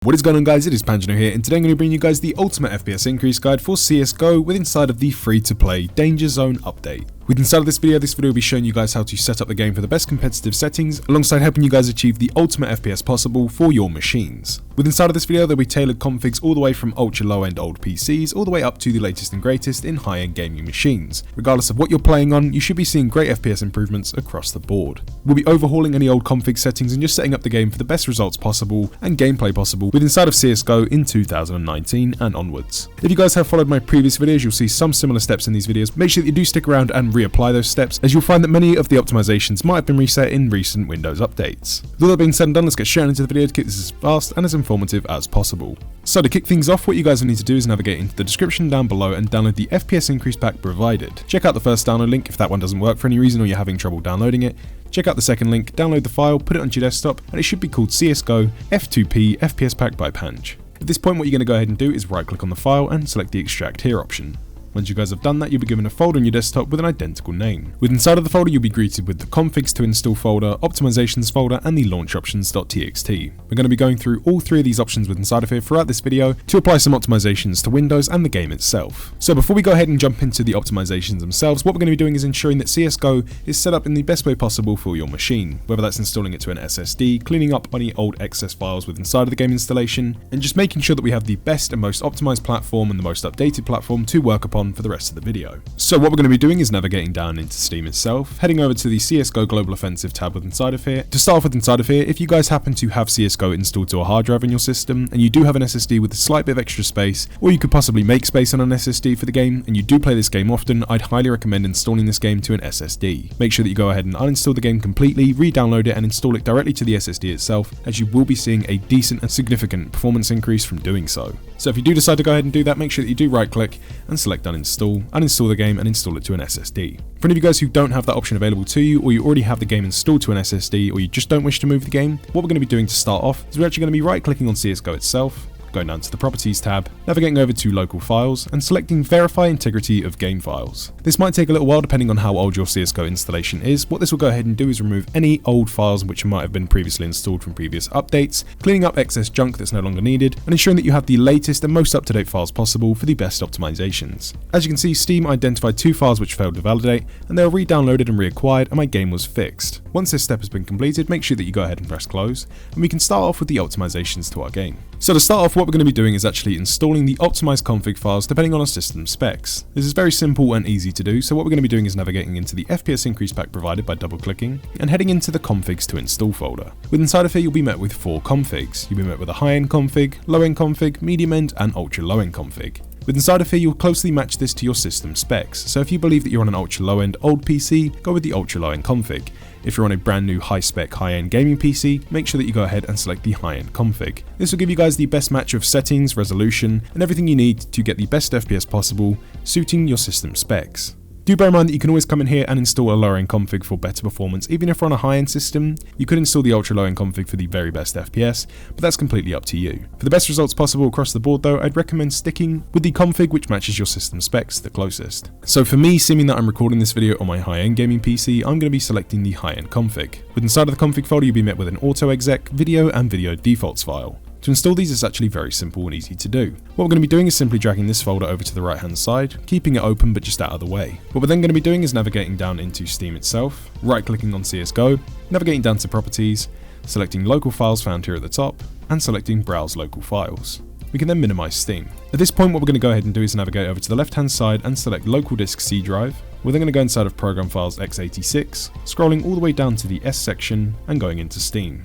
What is going on, guys? It is Panjno here, and today I'm going to bring you guys the Ultimate FPS increase guide for CSGO with inside of the free-to-play Danger Zone update. With inside of this video will be showing you guys how to set up the game for the best competitive settings, alongside helping you guys achieve the ultimate FPS possible for your machines. With inside of this video, there'll be tailored configs all the way from ultra low-end old PCs all the way up to the latest and greatest in high-end gaming machines. Regardless of what you're playing on, you should be seeing great FPS improvements across the board. We'll be overhauling any old config settings and just setting up the game for the best results possible and gameplay possible with inside of CSGO in 2019 and onwards. If you guys have followed my previous videos, you'll see some similar steps in these videos. Make sure that you do stick around and reapply those steps, as you'll find that many of the optimizations might have been reset in recent Windows updates. With all that being said and done, let's get straight into the video to keep this as fast and as informative as possible. So to kick things off, what you guys will need to do is navigate into the description down below and download the FPS increase pack provided. Check out the first download link if that one doesn't work for any reason or you're having trouble downloading it. Check out the second link, download the file, put it onto your desktop, and it should be called CSGO F2P FPS pack by PANJ. At this point, what you're going to go ahead and do is right click on the file and select the extract here option. Once you guys have done that, you'll be given a folder on your desktop with an identical name. With inside of the folder, you'll be greeted with the configs to install folder, optimizations folder, and the launch options.txt. We're going to be going through all three of these options with inside of here throughout this video to apply some optimizations to Windows and the game itself. So before we go ahead and jump into the optimizations themselves, what we're going to be doing is ensuring that CSGO is set up in the best way possible for your machine, whether that's installing it to an SSD, cleaning up any old excess files with inside of the game installation, and just making sure that we have the best and most optimized platform and the most updated platform to work upon for the rest of the video. So what we're going to be doing is navigating down into Steam itself, heading over to the CSGO Global Offensive tab with inside of here. To start off with inside of here, if you guys happen to have CSGO installed to a hard drive in your system, and you do have an SSD with a slight bit of extra space, or you could possibly make space on an SSD for the game, and you do play this game often, I'd highly recommend installing this game to an SSD. Make sure that you go ahead and uninstall the game completely, re-download it, and install it directly to the SSD itself, as you will be seeing a decent and significant performance increase from doing so. So if you do decide to go ahead and do that, make sure that you do right click and select uninstall, uninstall the game and install it to an SSD. For any of you guys who don't have that option available to you, or you already have the game installed to an SSD, or you just don't wish to move the game, what we're going to be doing to start off is we're actually going to be right clicking on CSGO itself, going down to the Properties tab, navigating over to Local Files, and selecting Verify Integrity of Game Files. This might take a little while depending on how old your CSGO installation is. What this will go ahead and do is remove any old files which might have been previously installed from previous updates, cleaning up excess junk that's no longer needed, and ensuring that you have the latest and most up-to-date files possible for the best optimizations. As you can see, Steam identified two files which failed to validate, and they were re-downloaded and reacquired, and my game was fixed. Once this step has been completed, make sure that you go ahead and press close, and we can start off with the optimizations to our game. So to start off, what we're going to be doing is actually installing the optimized config files depending on our system specs. This is very simple and easy to do, so what we're going to be doing is navigating into the FPS increase pack provided by double clicking and heading into the configs to install folder. With inside of here, you'll be met with 4 configs. You'll be met with a high-end config, low-end config, medium-end, and ultra low-end config. With inside of here, you'll closely match this to your system specs, so if you believe that you're on an ultra low-end old PC, go with the ultra low-end config. If you're on a brand new high-spec high-end gaming PC, make sure that you go ahead and select the high-end config. This will give you guys the best match of settings, resolution, and everything you need to get the best FPS possible, suiting your system specs. Do bear in mind that you can always come in here and install a lower-end config for better performance. Even if you're on a high-end system, you could install the ultra low-end config for the very best FPS, but that's completely up to you. For the best results possible across the board though, I'd recommend sticking with the config which matches your system specs the closest. So for me, seeming that I'm recording this video on my high-end gaming PC, I'm going to be selecting the high-end config. With inside of the config folder, you'll be met with an auto exec, video, and video defaults file. To install these, it's actually very simple and easy to do. What we're going to be doing is simply dragging this folder over to the right hand side, keeping it open but just out of the way. What we're then going to be doing is navigating down into Steam itself, right clicking on CSGO, navigating down to Properties, selecting Local Files found here at the top, and selecting Browse Local Files. We can then minimize Steam. At this point, what we're going to go ahead and do is navigate over to the left hand side and select Local Disk C Drive. We're then going to go inside of Program Files x86, scrolling all the way down to the S section and going into Steam.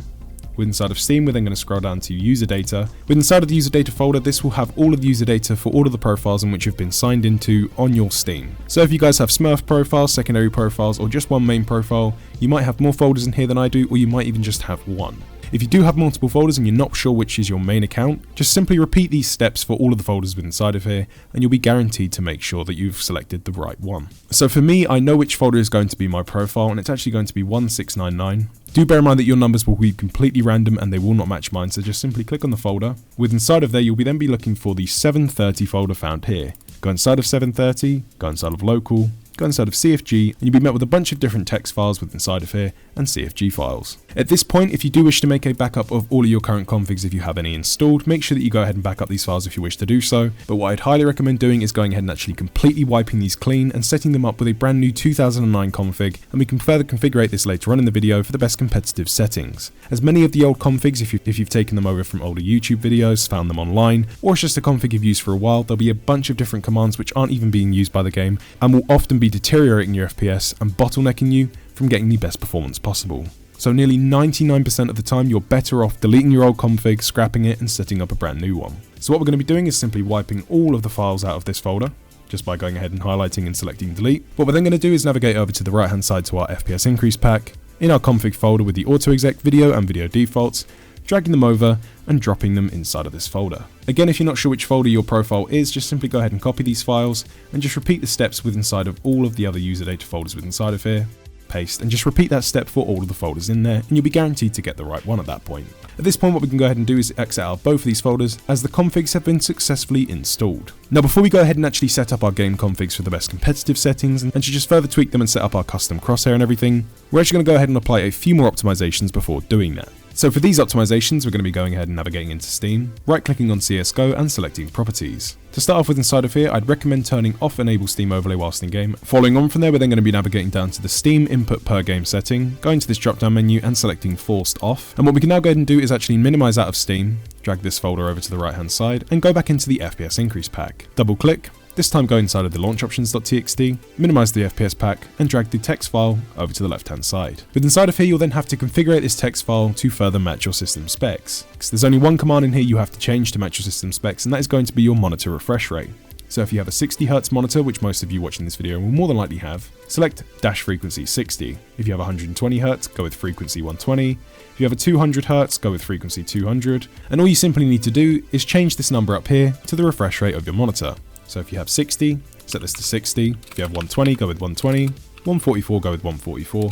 With inside of Steam, we're then going to scroll down to user data. With inside of the user data folder, this will have all of the user data for all of the profiles in which you've been signed into on your Steam. So if you guys have Smurf profiles, secondary profiles, or just one main profile, you might have more folders in here than I do, or you might even just have one. If you do have multiple folders and you're not sure which is your main account, just simply repeat these steps for all of the folders inside of here, and you'll be guaranteed to make sure that you've selected the right one. So for me, I know which folder is going to be my profile, and it's actually going to be 1699. Do bear in mind that your numbers will be completely random and they will not match mine, so just simply click on the folder. With inside of there, you'll be looking for the 730 folder found here. Go inside of 730, go inside of local, go inside of CFG, and you'll be met with a bunch of different text files with inside of here and CFG files. At this point, if you do wish to make a backup of all of your current configs if you have any installed, make sure that you go ahead and back up these files if you wish to do so. But what I'd highly recommend doing is going ahead and actually completely wiping these clean and setting them up with a brand new 2009 config, and we can further configure this later on in the video for the best competitive settings. As many of the old configs, if you've taken them over from older YouTube videos, found them online, or it's just a config you've used for a while, there'll be a bunch of different commands which aren't even being used by the game and will often be deteriorating your FPS and bottlenecking you from getting the best performance possible. So nearly 99% of the time you're better off deleting your old config, scrapping it and setting up a brand new one. So what we're going to be doing is simply wiping all of the files out of this folder just by going ahead and highlighting and selecting delete. What we're then going to do is navigate over to the right hand side to our FPS increase pack, in our config folder with the autoexec video and video defaults, dragging them over and dropping them inside of this folder. Again, if you're not sure which folder your profile is, just simply go ahead and copy these files and just repeat the steps with inside of all of the other user data folders with inside of here. Paste and just repeat that step for all of the folders in there, and you'll be guaranteed to get the right one at that point. At this point, what we can go ahead and do is exit out of both of these folders as the configs have been successfully installed. Now before we go ahead and actually set up our game configs for the best competitive settings and to just further tweak them and set up our custom crosshair and everything, we're actually going to go ahead and apply a few more optimizations before doing that. So for these optimizations, we're going to be going ahead and navigating into Steam, right-clicking on CSGO and selecting Properties. To start off with inside of here, I'd recommend turning off Enable Steam Overlay whilst in game. Following on from there, we're then going to be navigating down to the Steam Input Per Game setting, going to this drop-down menu and selecting Forced Off. And what we can now go ahead and do is actually minimize out of Steam, drag this folder over to the right-hand side, and go back into the FPS Increase pack. Double-click. This time go inside of the launchoptions.txt, minimize the FPS pack, and drag the text file over to the left hand side. With inside of here, you'll then have to configure this text file to further match your system specs. Because there's only one command in here you have to change to match your system specs, and that is going to be your monitor refresh rate. So if you have a 60Hz monitor, which most of you watching this video will more than likely have, select dash frequency 60. If you have 120Hz, go with frequency 120. If you have a 200Hz, go with frequency 200. And all you simply need to do is change this number up here to the refresh rate of your monitor. So if you have 60, set this to 60. If you have 120, go with 120. 144, go with 144,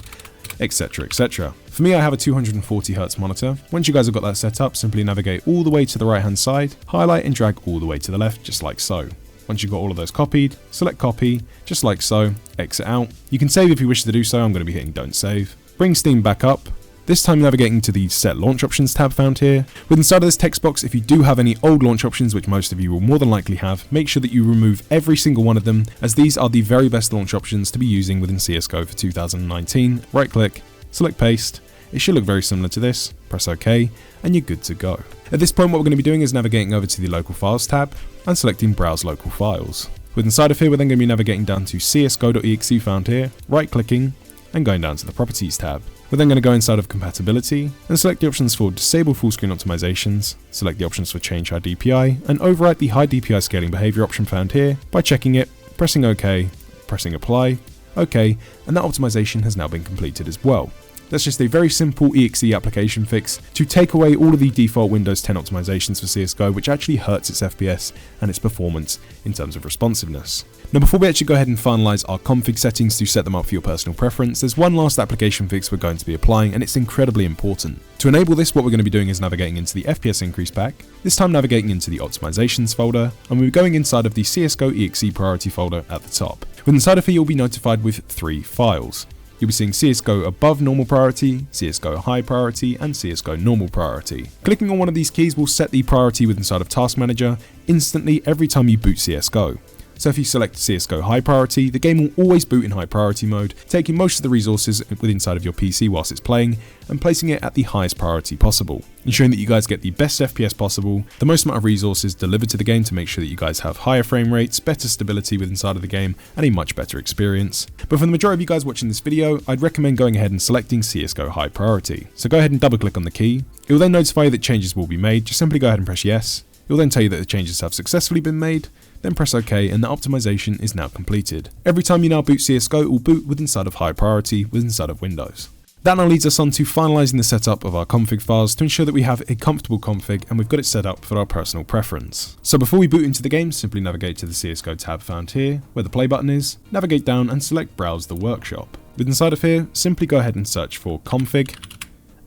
etc, etc. For me, I have a 240Hz monitor. Once you guys have got that set up, simply navigate all the way to the right hand side, highlight and drag all the way to the left, just like so. Once you've got all of those copied, select copy, just like so, exit out. You can save if you wish to do so. I'm going to be hitting don't save. Bring Steam back up. This time navigating to the Set Launch Options tab found here. With inside of this text box, if you do have any old launch options, which most of you will more than likely have, make sure that you remove every single one of them, as these are the very best launch options to be using within CSGO for 2019. Right click, select paste. It should look very similar to this, press OK, and you're good to go. At this point, what we're going to be doing is navigating over to the Local Files tab and selecting Browse Local Files. With inside of here, we're then going to be navigating down to csgo.exe found here, right clicking, and going down to the Properties tab. We're then going to go inside of Compatibility and select the options for Disable Full Screen Optimizations, select the options for Change High DPI, and overwrite the High DPI Scaling Behavior option found here by checking it, pressing OK, pressing Apply, OK, and that optimization has now been completed as well. That's just a very simple exe application fix to take away all of the default Windows 10 optimizations for CSGO, which actually hurts its FPS and its performance in terms of responsiveness. Now before we actually go ahead and finalize our config settings to set them up for your personal preference, there's one last application fix we're going to be applying, and it's incredibly important. To enable this, what we're going to be doing is navigating into the FPS Increase pack, this time navigating into the Optimizations folder, and we're going inside of the CSGO EXE Priority folder at the top. With inside of here, you'll be notified with 3 files. You'll be seeing CSGO above normal priority, CSGO high priority, and CSGO normal priority. Clicking on one of these keys will set the priority with inside of Task Manager instantly every time you boot CSGO. So if you select CSGO high priority, the game will always boot in high priority mode, taking most of the resources within inside of your PC whilst it's playing, and placing it at the highest priority possible, ensuring that you guys get the best FPS possible, the most amount of resources delivered to the game to make sure that you guys have higher frame rates, better stability with inside of the game, and a much better experience. But for the majority of you guys watching this video, I'd recommend going ahead and selecting CSGO high priority. So go ahead and double click on the key. It will then notify you that changes will be made. Just simply go ahead and press yes. It will then tell you that the changes have successfully been made. Then press OK, and the optimization is now completed. Every time you now boot CSGO, it will boot with inside of high priority with inside of Windows. That now leads us on to finalizing the setup of our config files to ensure that we have a comfortable config and we've got it set up for our personal preference. So before we boot into the game, simply navigate to the CSGO tab found here, where the play button is, navigate down and select Browse the Workshop. With inside of here, simply go ahead and search for config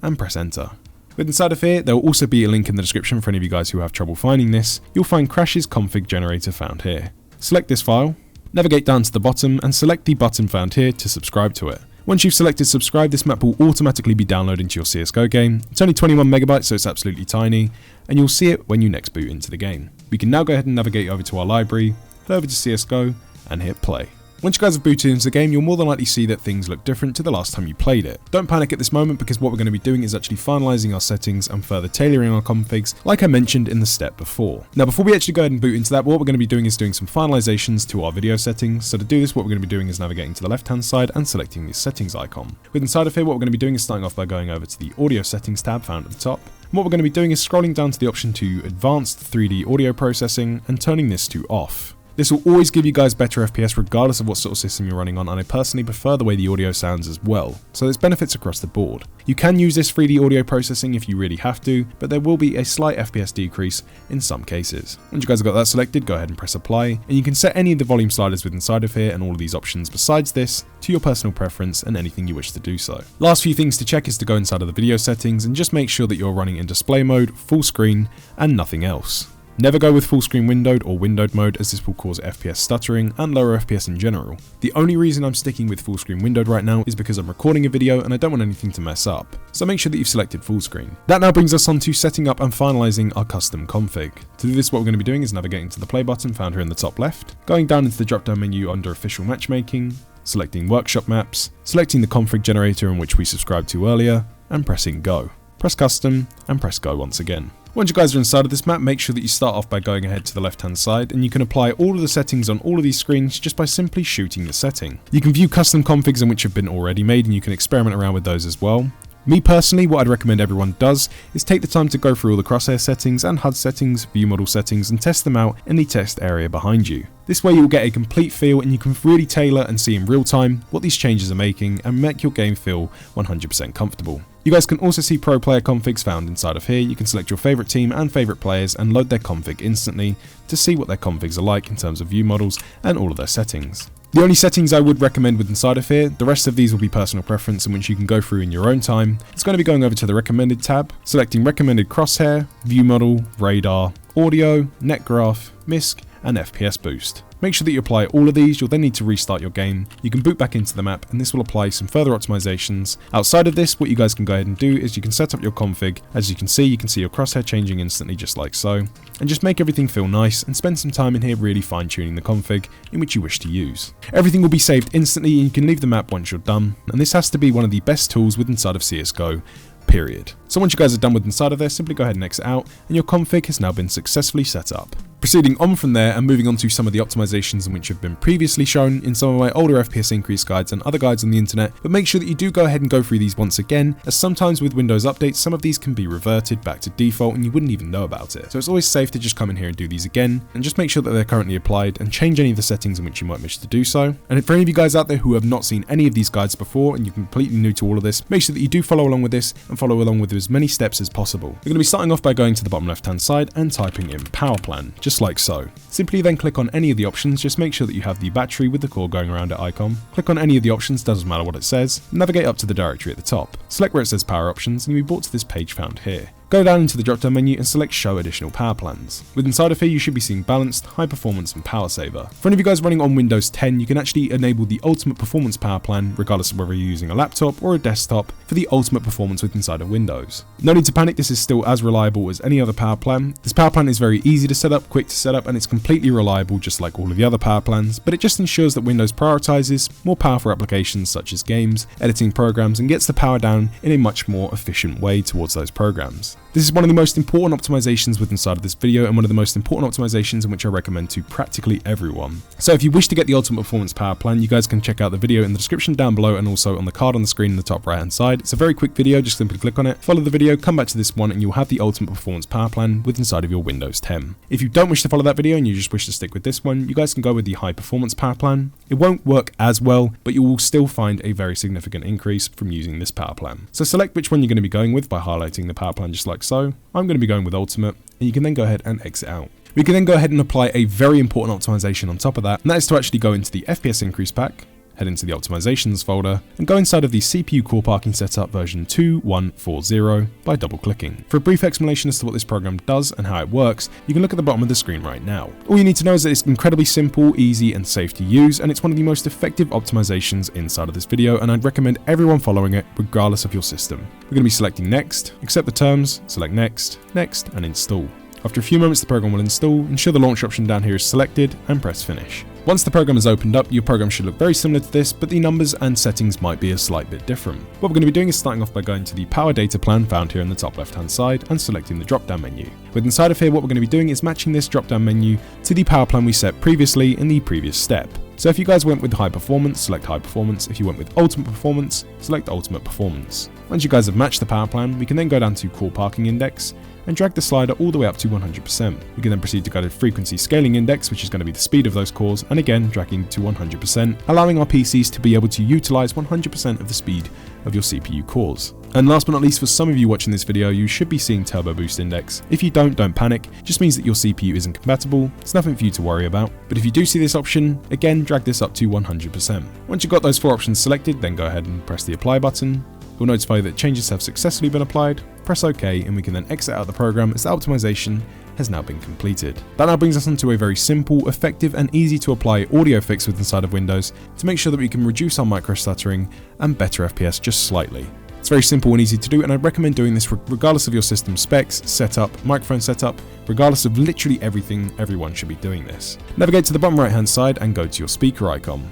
and press enter. With inside of here, there will also be a link in the description for any of you guys who have trouble finding this. You'll find Crash's config generator found here. Select this file, Navigate down to the bottom and select the button found here to subscribe to it. Once you've selected subscribe, this map will automatically be downloaded into your CSGO game. It's only 21 megabytes, so it's absolutely tiny, and you'll see it when you next boot into the game. We can now go ahead and navigate over to our library, head over to CSGO, and hit play. Once you guys have booted into the game, you'll more than likely see that things look different to the last time you played it. Don't panic at this moment, because what we're going to be doing is actually finalizing our settings and further tailoring our configs, like I mentioned in the step before. Now, before we actually go ahead and boot into that, what we're going to be doing is doing some finalizations to our video settings. So to do this, what we're going to be doing is navigating to the left hand side and selecting the settings icon. With inside of here, what we're going to be doing is starting off by going over to the audio settings tab found at the top. And what we're going to be doing is scrolling down to the option to advanced 3D audio processing and turning this to off. This will always give you guys better FPS regardless of what sort of system you're running on, and I personally prefer the way the audio sounds as well, so there's benefits across the board. You can use this 3D audio processing if you really have to, but there will be a slight FPS decrease in some cases. Once you guys have got that selected, go ahead and press apply, and you can set any of the volume sliders with inside of here and all of these options besides this to your personal preference and anything you wish to do so. Last few things to check is to go inside of the video settings and just make sure that you're running in display mode, full screen, and nothing else. Never go with full screen windowed or windowed mode, as this will cause FPS stuttering and lower FPS in general. The only reason I'm sticking with full screen windowed right now is because I'm recording a video and I don't want anything to mess up, so make sure that you've selected full screen. That now brings us on to setting up and finalizing our custom config. To do this, what we're going to be doing is navigating to the play button found here in the top left, going down into the drop down menu under official matchmaking, selecting workshop maps, selecting the config generator in which we subscribed to earlier, and pressing go. Press custom and press go once again. Once you guys are inside of this map, make sure that you start off by going ahead to the left hand side, and you can apply all of the settings on all of these screens just by simply shooting the setting. You can view custom configs in which have been already made, and you can experiment around with those as well. Me personally, what I'd recommend everyone does is take the time to go through all the crosshair settings and HUD settings, view model settings, and test them out in the test area behind you. This way you'll get a complete feel and you can really tailor and see in real time what these changes are making and make your game feel 100% comfortable. You guys can also see pro player configs found inside of here. You can select your favorite team and favorite players and load their config instantly to see what their configs are like in terms of view models and all of their settings. The only settings I would recommend with inside of here, the rest of these will be personal preference in which you can go through in your own time. It's going to be going over to the recommended tab, selecting recommended crosshair, view model, radar, audio, net graph, MISC, and FPS boost. Make sure that you apply all of these. You'll then need to restart your game. You can boot back into the map and this will apply some further optimizations. Outside of this, what you guys can go ahead and do is you can set up your config. As you can see your crosshair changing instantly just like so. And just make everything feel nice and spend some time in here really fine tuning the config in which you wish to use. Everything will be saved instantly and you can leave the map once you're done. And this has to be one of the best tools with inside of CSGO. Period. So once you guys are done with inside of there, simply go ahead and exit out and your config has now been successfully set up. Proceeding on from there and moving on to some of the optimizations in which have been previously shown in some of my older FPS increase guides and other guides on the internet, but make sure that you do go ahead and go through these once again, as sometimes with Windows updates some of these can be reverted back to default and you wouldn't even know about it. So it's always safe to just come in here and do these again and just make sure that they're currently applied and change any of the settings in which you might wish to do so. And for any of you guys out there who have not seen any of these guides before and you're completely new to all of this, make sure that you do follow along with this and follow along with as many steps as possible. You're going to be starting off by going to the bottom left hand side and typing in power plan, just like so. Simply then click on any of the options, just make sure that you have the battery with the core going around it icon. Click on any of the options, doesn't matter what it says, navigate up to the directory at the top. Select where it says power options and you'll be brought to this page found here. Go down into the drop down menu and select show additional power plans. With inside of here you should be seeing balanced, high performance and power saver. For any of you guys running on Windows 10 you can actually enable the ultimate performance power plan regardless of whether you're using a laptop or a desktop for the ultimate performance with inside of Windows. No need to panic, this is still as reliable as any other power plan. This power plan is very easy to set up, quick to set up and it's completely reliable just like all of the other power plans, but it just ensures that Windows prioritizes more powerful applications such as games, editing programs and gets the power down in a much more efficient way towards those programs. This is one of the most important optimizations with inside of this video and one of the most important optimizations in which I recommend to practically everyone. So if you wish to get the ultimate performance power plan, you guys can check out the video in the description down below and also on the card on the screen in the top right hand side. It's a very quick video, just simply click on it, follow the video, come back to this one and you'll have the ultimate performance power plan with inside of your Windows 10. If you don't wish to follow that video and you just wish to stick with this one, you guys can go with the high performance power plan. It won't work as well, but you will still find a very significant increase from using this power plan. So select which one you're going to be going with by highlighting the power plan just like so. I'm going to be going with ultimate and you can then go ahead and exit out. We can then go ahead and apply a very important optimization on top of that, and that is to actually go into the FPS increase pack, head into the optimizations folder, and go inside of the CPU core parking setup version 2140 by double clicking. For a brief explanation as to what this program does and how it works, you can look at the bottom of the screen right now. All you need to know is that it's incredibly simple, easy, and safe to use, and it's one of the most effective optimizations inside of this video, and I'd recommend everyone following it regardless of your system. We're going to be selecting next, accept the terms, select next, next, and install. After a few moments the program will install, ensure the launch option down here is selected, and press finish. Once the program is opened up, your program should look very similar to this, but the numbers and settings might be a slight bit different. What we're going to be doing is starting off by going to the power data plan found here in the top left hand side and selecting the drop down menu. With inside of here, what we're going to be doing is matching this drop down menu to the power plan we set previously in the previous step. So if you guys went with high performance, select high performance. If you went with ultimate performance, select ultimate performance. Once you guys have matched the power plan, we can then go down to core parking index and drag the slider all the way up to 100%. We can then proceed to go to frequency scaling index, which is going to be the speed of those cores, and again dragging to 100%, allowing our PCs to be able to utilize 100% of the speed of your CPU cores. And last but not least, for some of you watching this video, you should be seeing turbo boost index. If you don't panic, it just means that your CPU isn't compatible. It's nothing for you to worry about. But if you do see this option, again drag this up to 100%. Once you've got those 4 options selected, then go ahead and press the apply button. It will notify you that changes have successfully been applied. Press OK, and we can then exit out of the program as the optimization has now been completed. That now brings us onto a very simple, effective, and easy to apply audio fix with inside of Windows to make sure that we can reduce our micro stuttering and better FPS just slightly. It's very simple and easy to do, and I'd recommend doing this regardless of your system specs, setup, microphone setup, regardless of literally everything. Everyone should be doing this. Navigate to the bottom right hand side and go to your speaker icon.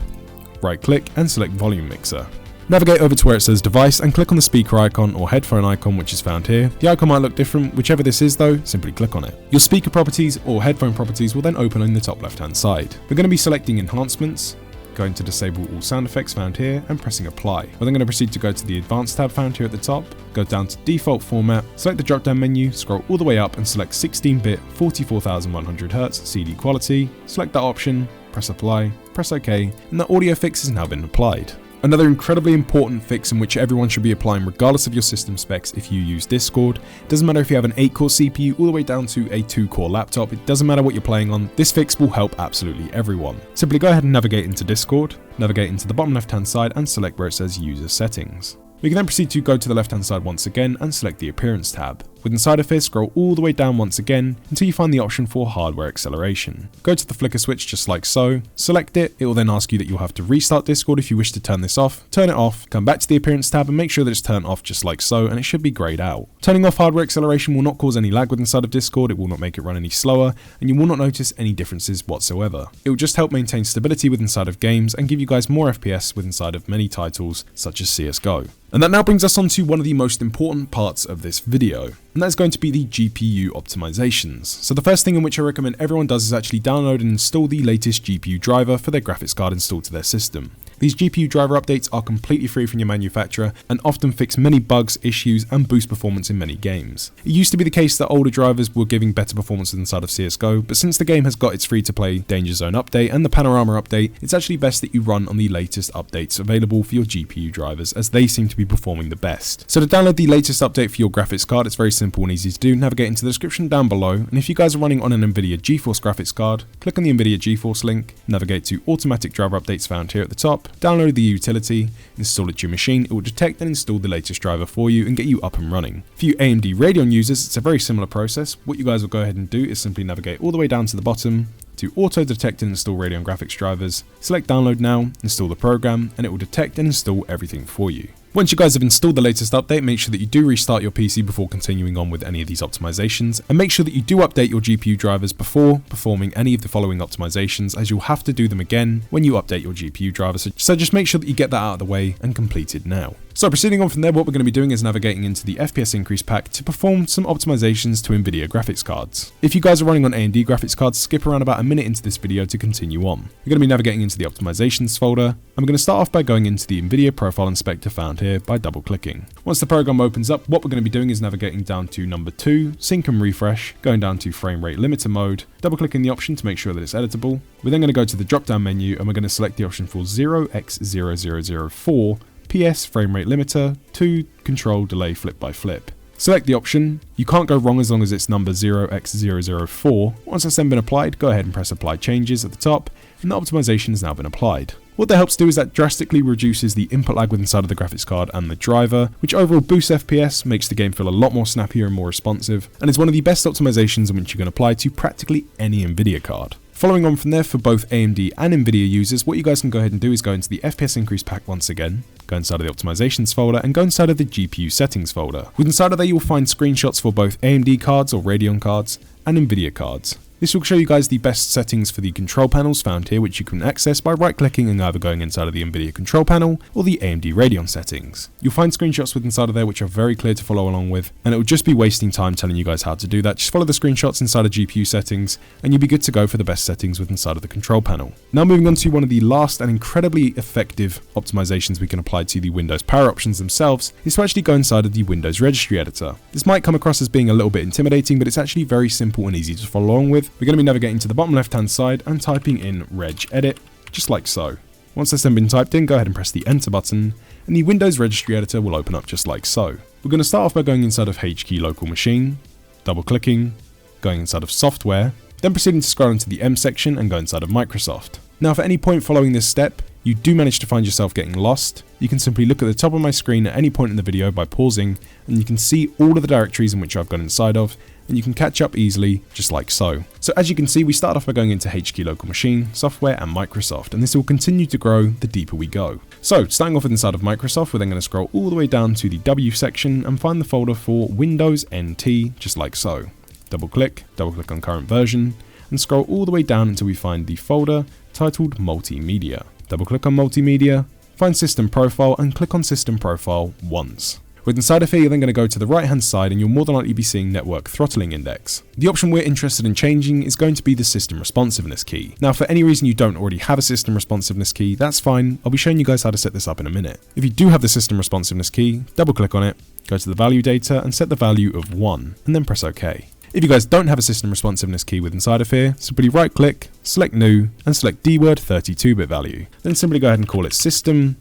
Right click and select volume mixer. Navigate over to where it says device and click on the speaker icon or headphone icon, which is found here. The icon might look different, whichever this is though, simply click on it. Your speaker properties or headphone properties will then open in the top left hand side. We're going to be selecting enhancements, going to disable all sound effects found here and pressing apply. We're then going to proceed to go to the advanced tab found here at the top, go down to default format, select the drop down menu, scroll all the way up and select 16-bit 44100Hz CD quality, select that option, press apply, press OK, and the audio fix has now been applied. Another incredibly important fix in which everyone should be applying regardless of your system specs if you use Discord. It doesn't matter if you have an 8-core CPU all the way down to a 2-core laptop, it doesn't matter what you're playing on, this fix will help absolutely everyone. Simply go ahead and navigate into Discord, navigate into the bottom left hand side and select where it says user settings. We can then proceed to go to the left hand side once again and select the appearance tab. With inside of here, scroll all the way down once again until you find the option for hardware acceleration. Go to the flicker switch just like so, select it, it will then ask you that you'll have to restart Discord if you wish to turn this off, turn it off, come back to the appearance tab and make sure that it's turned off just like so, and it should be grayed out. Turning off hardware acceleration will not cause any lag with inside of Discord, it will not make it run any slower, and you will not notice any differences whatsoever. It will just help maintain stability with inside of games and give you guys more FPS with inside of many titles such as CSGO. And that now brings us on to one of the most important parts of this video, and that's going to be the GPU optimizations. So the first thing in which I recommend everyone does is actually download and install the latest GPU driver for their graphics card installed to their system. These GPU driver updates are completely free from your manufacturer and often fix many bugs, issues, and boost performance in many games. It used to be the case that older drivers were giving better performance inside of CSGO, but since the game has got its free-to-play Danger Zone update and the Panorama update, it's actually best that you run on the latest updates available for your GPU drivers, as they seem to be performing the best. So to download the latest update for your graphics card, it's very simple and easy to do. Navigate into the description down below, and if you guys are running on an NVIDIA GeForce graphics card, click on the NVIDIA GeForce link, navigate to automatic driver updates found here at the top, download the utility, install it to your machine, it will detect and install the latest driver for you and get you up and running. For you AMD Radeon users, it's a very similar process. What you guys will go ahead and do is simply navigate all the way down to the bottom to auto detect and install Radeon graphics drivers, select download now, install the program, and it will detect and install everything for you. Once you guys have installed the latest update, make sure that you do restart your PC before continuing on with any of these optimizations, and make sure that you do update your GPU drivers before performing any of the following optimizations, as you'll have to do them again when you update your GPU drivers. So just make sure that you get that out of the way and complete it now. So proceeding on from there, what we're going to be doing is navigating into the FPS increase pack to perform some optimizations to NVIDIA graphics cards. If you guys are running on AMD graphics cards, skip around about a minute into this video to continue on. We're going to be navigating into the optimizations folder, and we're going to start off by going into the NVIDIA profile inspector found here by double clicking. Once the program opens up, what we're going to be doing is navigating down to number 2, sync and refresh, going down to frame rate limiter mode, double clicking the option to make sure that it's editable. We're then going to go to the drop down menu and we're going to select the option for 0x0004 PS frame rate limiter to control delay flip by flip. Select the option. You can't go wrong as long as it's number 0x004. Once that's then been applied, go ahead and press apply changes at the top, and the optimization has now been applied. What that helps do is that drastically reduces the input lag with inside of the graphics card and the driver, which overall boosts FPS, makes the game feel a lot more snappier and more responsive, and is one of the best optimizations in which you can apply to practically any Nvidia card. Following on from there, for both AMD and Nvidia users, what you guys can go ahead and do is go into the FPS increase pack once again, go inside of the optimizations folder, and go inside of the GPU settings folder. With inside of there, you will find screenshots for both AMD cards or Radeon cards and Nvidia cards. This will show you guys the best settings for the control panels found here, which you can access by right clicking and either going inside of the Nvidia control panel or the AMD Radeon settings. You'll find screenshots with inside of there which are very clear to follow along with, and it will just be wasting time telling you guys how to do that. Just follow the screenshots inside of GPU settings and you'll be good to go for the best settings with inside of the control panel. Now moving on to one of the last and incredibly effective optimizations we can apply to the Windows power options themselves is to actually go inside of the Windows registry editor. This might come across as being a little bit intimidating, but it's actually very simple and easy to follow along with. We're going to be navigating to the bottom left hand side and typing in regedit, just like so. Once that's then been typed in, go ahead and press the enter button and the Windows registry editor will open up just like so. We're going to start off by going inside of HKey local machine, double clicking, going inside of software, then proceeding to scroll into the M section and go inside of Microsoft. Now if at any point following this step you do manage to find yourself getting lost, you can simply look at the top of my screen at any point in the video by pausing and you can see all of the directories in which I've gone inside of, and you can catch up easily just like so. So as you can see, we start off by going into HKey local machine, software and Microsoft, and this will continue to grow the deeper we go. So starting off with inside of Microsoft, we're then going to scroll all the way down to the W section and find the folder for Windows NT just like so. Double click on current version and scroll all the way down until we find the folder titled multimedia. Double click on multimedia, find system profile and click on system profile once. With inside of here, you're then going to go to the right hand side and you'll more than likely be seeing network throttling index. The option we're interested in changing is going to be the system responsiveness key. Now for any reason you don't already have a system responsiveness key, that's fine. I'll be showing you guys how to set this up in a minute. If you do have the system responsiveness key, double click on it, go to the value data and set the value of 1 and then press OK. If you guys don't have a system responsiveness key with inside of here, simply right click, select new and select dword 32-bit value. Then simply go ahead and call it system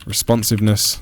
responsiveness,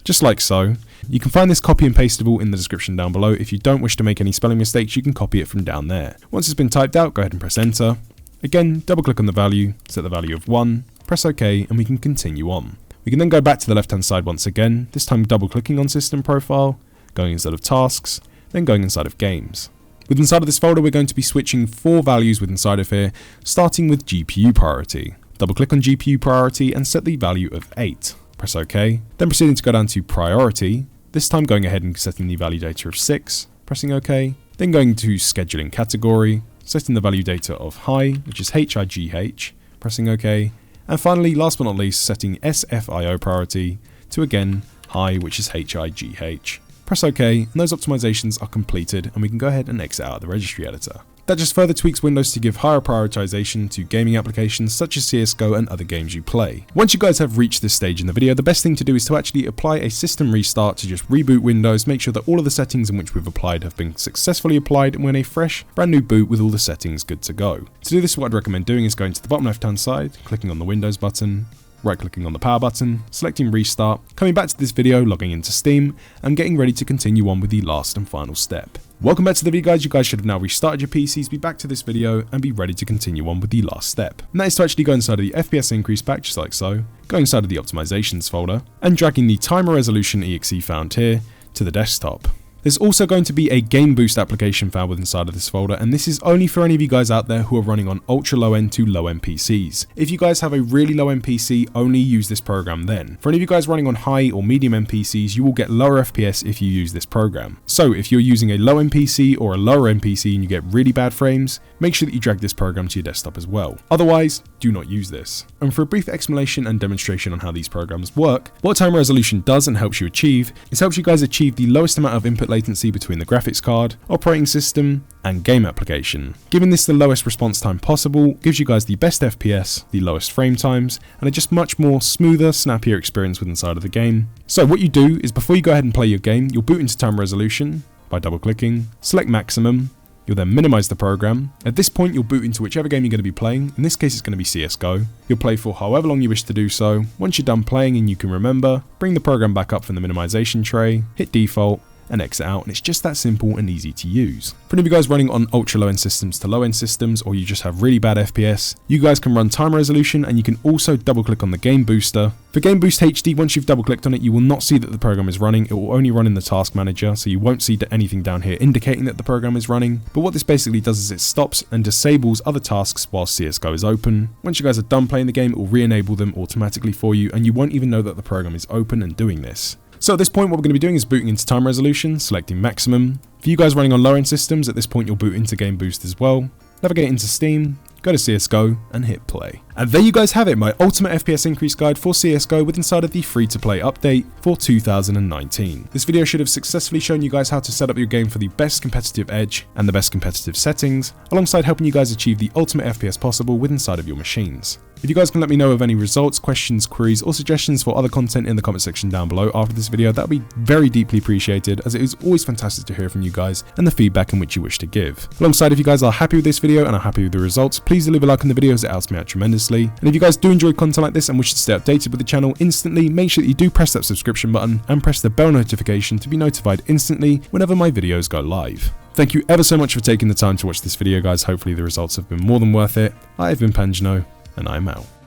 just like so. You can find this copy and pastable in the description down below. If you don't wish to make any spelling mistakes, you can copy it from down there. Once it's been typed out, go ahead and press enter. Again, double click on the value, set the value of 1, press OK and we can continue on. We can then go back to the left hand side once again, this time double clicking on system profile, going inside of tasks, then going inside of games. With inside of this folder, we're going to be switching 4 values with inside of here, starting with GPU priority. Double click on GPU priority and set the value of 8. Press OK, then proceeding to go down to priority, this time going ahead and setting the value data of 6, pressing OK, then going to scheduling category, setting the value data of high, which is HIGH, pressing OK, and finally, last but not least, setting SFIO priority to again high, which is HIGH. Press OK, and those optimizations are completed and we can go ahead and exit out of the registry editor. That just further tweaks Windows to give higher prioritization to gaming applications such as CSGO and other games you play. Once you guys have reached this stage in the video, the best thing to do is to actually apply a system restart to just reboot Windows, make sure that all of the settings in which we've applied have been successfully applied, and we're in a fresh, brand new boot with all the settings good to go. To do this, what I'd recommend doing is going to the bottom left hand side, clicking on the Windows button, right clicking on the power button, selecting restart, coming back to this video, logging into Steam, and getting ready to continue on with the last and final step. Welcome back to the video guys, you guys should have now restarted your PCs, be back to this video, and be ready to continue on with the last step. And that is to actually go inside of the FPS increase pack, just like so, go inside of the optimizations folder, and dragging the timer resolution exe found here to the desktop. There's also going to be a game boost application found with inside of this folder, and this is only for any of you guys out there who are running on ultra low end to low end PCs. If you guys have a really low end PC, only use this program then. For any of you guys running on high or medium end PCs, you will get lower FPS if you use this program. So if you're using a low end PC or a lower end PC and you get really bad frames, make sure that you drag this program to your desktop as well. Otherwise, do not use this. And for a brief explanation and demonstration on how these programs work, what timer resolution does and helps you achieve is helps you guys achieve the lowest amount of input latency between the graphics card, operating system, and game application. Giving this the lowest response time possible gives you guys the best FPS, the lowest frame times, and a just much more smoother, snappier experience with inside of the game. So what you do is before you go ahead and play your game, you'll boot into timer resolution by double clicking, select maximum, you'll then minimize the program. At this point, you'll boot into whichever game you're going to be playing. In this case, it's going to be CSGO. You'll play for however long you wish to do so. Once you're done playing and you can remember, bring the program back up from the minimization tray, hit default, and exit out, and it's just that simple and easy to use. For any of you guys running on ultra low end systems to low end systems, or you just have really bad FPS, you guys can run time resolution, and you can also double click on the game booster. For Game Boost HD, once you've double clicked on it, you will not see that the program is running. It will only run in the task manager, so you won't see anything down here indicating that the program is running. But what this basically does is it stops and disables other tasks while CSGO is open. Once you guys are done playing the game, it will re-enable them automatically for you, and you won't even know that the program is open and doing this. So at this point, what we're going to be doing is booting into time resolution, selecting maximum. For you guys running on lower end systems, at this point you'll boot into Game Boost as well. Navigate into Steam, go to CSGO and hit play. And there you guys have it, my ultimate FPS increase guide for CSGO with inside of the free-to-play update for 2019. This video should have successfully shown you guys how to set up your game for the best competitive edge and the best competitive settings, alongside helping you guys achieve the ultimate FPS possible with inside of your machines. If you guys can let me know of any results, questions, queries, or suggestions for other content in the comment section down below after this video, that would be very deeply appreciated, as it is always fantastic to hear from you guys and the feedback in which you wish to give. Alongside, if you guys are happy with this video and are happy with the results, please leave a like on the video as it helps me out tremendously. And if you guys do enjoy content like this and wish to stay updated with the channel instantly, make sure that you do press that subscription button and press the bell notification to be notified instantly whenever my videos go live. Thank you ever so much for taking the time to watch this video, guys. Hopefully the results have been more than worth it. I have been Panjno, and I'm out.